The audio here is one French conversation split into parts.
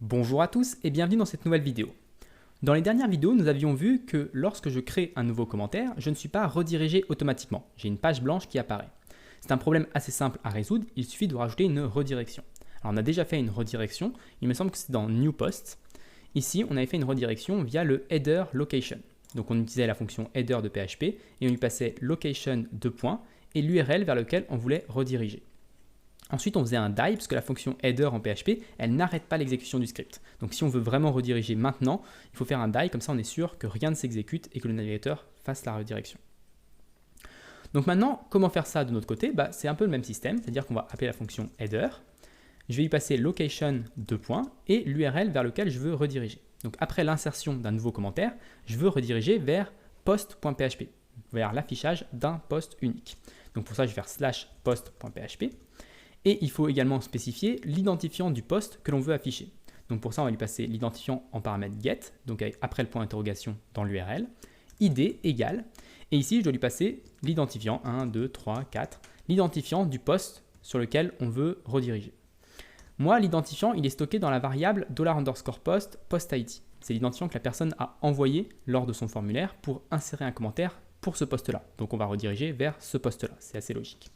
Bonjour à tous et bienvenue dans cette nouvelle vidéo. Dans les dernières vidéos, nous avions vu que lorsque je crée un nouveau commentaire, je ne suis pas redirigé automatiquement. J'ai une page blanche qui apparaît. C'est un problème assez simple à résoudre, il suffit de rajouter une redirection. Alors on a déjà fait une redirection, il me semble que c'est dans New Post. Ici, on avait fait une redirection via le header location. Donc on utilisait la fonction header de PHP et on lui passait location : et l'URL vers lequel on voulait rediriger. Ensuite, on faisait un die, parce que la fonction header en PHP, elle n'arrête pas l'exécution du script. Donc si on veut vraiment rediriger maintenant, il faut faire un die, comme ça on est sûr que rien ne s'exécute et que le navigateur fasse la redirection. Donc maintenant, comment faire ça de notre côté? C'est un peu le même système, c'est-à-dire qu'on va appeler la fonction header, je vais y passer location : et l'URL vers lequel je veux rediriger. Donc après l'insertion d'un nouveau commentaire, je veux rediriger vers post.php, vers l'affichage d'un post unique. Donc pour ça, je vais faire /post.php. Et il faut également spécifier l'identifiant du post que l'on veut afficher. Donc pour ça, on va lui passer l'identifiant en paramètre get, donc après le point d'interrogation dans l'URL, id égale, et ici je dois lui passer l'identifiant 1, 2, 3, 4, l'identifiant du post sur lequel on veut rediriger. Moi, l'identifiant, il est stocké dans la variable $_post post-id. C'est l'identifiant que la personne a envoyé lors de son formulaire pour insérer un commentaire pour ce post-là. Donc on va rediriger vers ce post-là, c'est assez logique.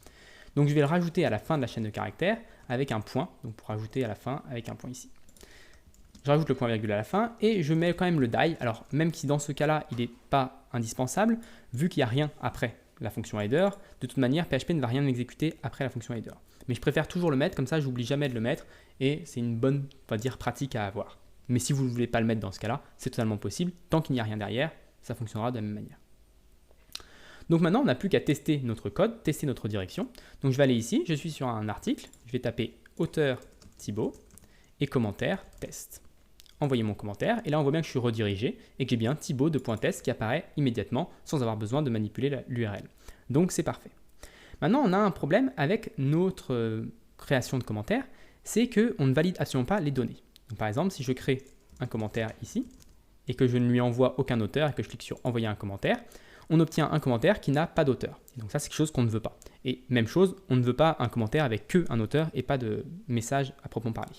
Donc je vais le rajouter à la fin de la chaîne de caractères avec un point, donc pour rajouter à la fin avec un point ici. Je rajoute le point virgule à la fin et je mets quand même le die. Alors même si dans ce cas-là, il n'est pas indispensable, vu qu'il n'y a rien après la fonction header, de toute manière, PHP ne va rien exécuter après la fonction header. Mais je préfère toujours le mettre, comme ça, j'oublie jamais de le mettre et c'est une bonne, on va dire, pratique à avoir. Mais si vous ne voulez pas le mettre dans ce cas-là, c'est totalement possible. Tant qu'il n'y a rien derrière, ça fonctionnera de la même manière. Donc maintenant, on n'a plus qu'à tester notre code, tester notre direction. Donc je vais aller ici, je suis sur un article, je vais taper auteur Thibaut et commentaire test. Envoyer mon commentaire et là on voit bien que je suis redirigé et que j'ai bien Thibaut.test qui apparaît immédiatement sans avoir besoin de manipuler l'URL. Donc c'est parfait. Maintenant, on a un problème avec notre création de commentaires, c'est qu'on ne valide absolument pas les données. Donc, par exemple, si je crée un commentaire ici et que je ne lui envoie aucun auteur et que je clique sur envoyer un commentaire, on obtient un commentaire qui n'a pas d'auteur. Donc ça, c'est quelque chose qu'on ne veut pas. Et même chose, on ne veut pas un commentaire avec qu'un auteur et pas de message à proprement parler.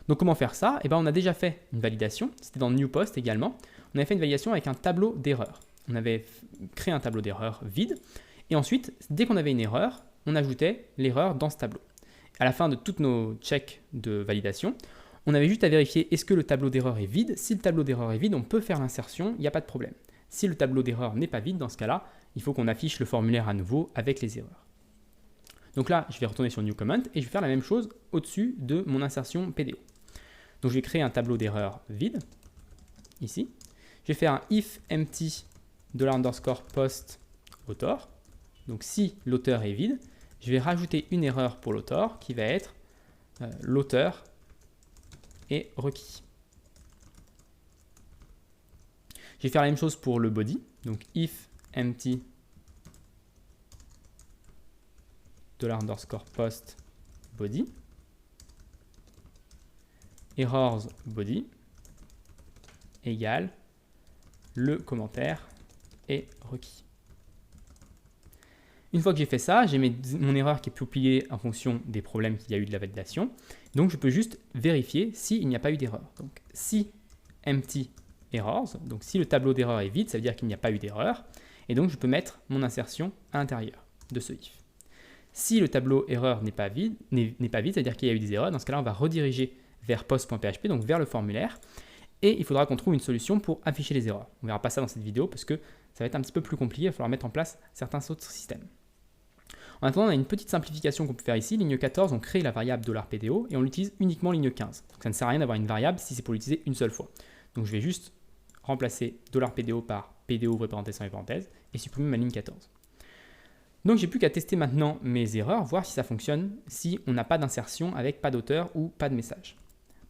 Donc comment faire ça? On a déjà fait une validation, c'était dans New Post également. On avait fait une validation avec un tableau d'erreur. On avait créé un tableau d'erreur vide. Et ensuite, dès qu'on avait une erreur, on ajoutait l'erreur dans ce tableau. À la fin de toutes nos checks de validation, on avait juste à vérifier est-ce que le tableau d'erreur est vide. Si le tableau d'erreur est vide, on peut faire l'insertion, il n'y a pas de problème. Si le tableau d'erreur n'est pas vide, dans ce cas-là, il faut qu'on affiche le formulaire à nouveau avec les erreurs. Donc là, je vais retourner sur New Comment et je vais faire la même chose au-dessus de mon insertion PDO. Donc je vais créer un tableau d'erreur vide, ici. Je vais faire un if empty $_post author. Donc si l'auteur est vide, je vais rajouter une erreur pour l'auteur qui va être l'auteur est requis. Je vais faire la même chose pour le body, donc if empty $_post body, errors body égale le commentaire est requis. Une fois que j'ai fait ça, j'ai mon erreur qui est publiée en fonction des problèmes qu'il y a eu de la validation. Donc je peux juste vérifier s'il n'y a pas eu d'erreur. Donc si empty errors, donc si le tableau d'erreur est vide, ça veut dire qu'il n'y a pas eu d'erreur, et donc je peux mettre mon insertion à l'intérieur de ce if. Si le tableau erreur n'est pas vide, ça veut dire qu'il y a eu des erreurs, dans ce cas-là on va rediriger vers post.php, donc vers le formulaire, et il faudra qu'on trouve une solution pour afficher les erreurs. On ne verra pas ça dans cette vidéo parce que ça va être un petit peu plus compliqué, il va falloir mettre en place certains autres systèmes. En attendant, on a une petite simplification qu'on peut faire ici. Ligne 14, on crée la variable $PDO et on l'utilise uniquement ligne 15. Donc ça ne sert à rien d'avoir une variable si c'est pour l'utiliser une seule fois. Donc je vais juste remplacer $PDO par PDO ouvrir parenthèse fermez parenthèse et supprimer ma ligne 14. Donc j'ai plus qu'à tester maintenant mes erreurs, voir si ça fonctionne, si on n'a pas d'insertion avec pas d'auteur ou pas de message.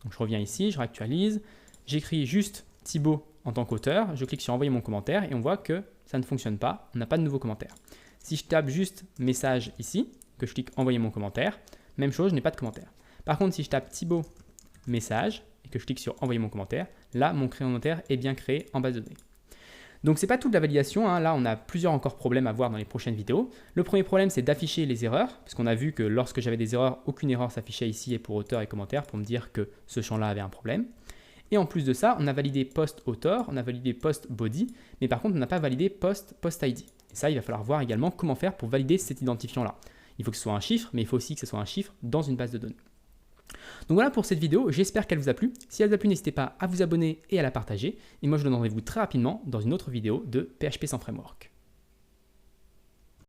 Donc je reviens ici, je réactualise, j'écris juste Thibaut en tant qu'auteur, je clique sur envoyer mon commentaire et on voit que ça ne fonctionne pas, on n'a pas de nouveau commentaire. Si je tape juste message ici, que je clique envoyer mon commentaire, même chose, je n'ai pas de commentaire. Par contre, si je tape Thibaut message et que je clique sur envoyer mon commentaire, là mon commentaire est bien créé en base de données. Donc c'est pas toute la validation, hein. Là on a plusieurs encore problèmes à voir dans les prochaines vidéos. Le premier problème c'est d'afficher les erreurs, puisqu'on a vu que lorsque j'avais des erreurs, aucune erreur s'affichait ici et pour auteur et commentaire pour me dire que ce champ-là avait un problème. Et en plus de ça, on a validé post-author, on a validé post-body, mais par contre on n'a pas validé post-id. Et ça il va falloir voir également comment faire pour valider cet identifiant-là. Il faut que ce soit un chiffre, mais il faut aussi que ce soit un chiffre dans une base de données. Donc voilà pour cette vidéo, j'espère qu'elle vous a plu. Si elle vous a plu, n'hésitez pas à vous abonner et à la partager. Et moi je vous donne rendez-vous très rapidement dans une autre vidéo de PHP sans framework.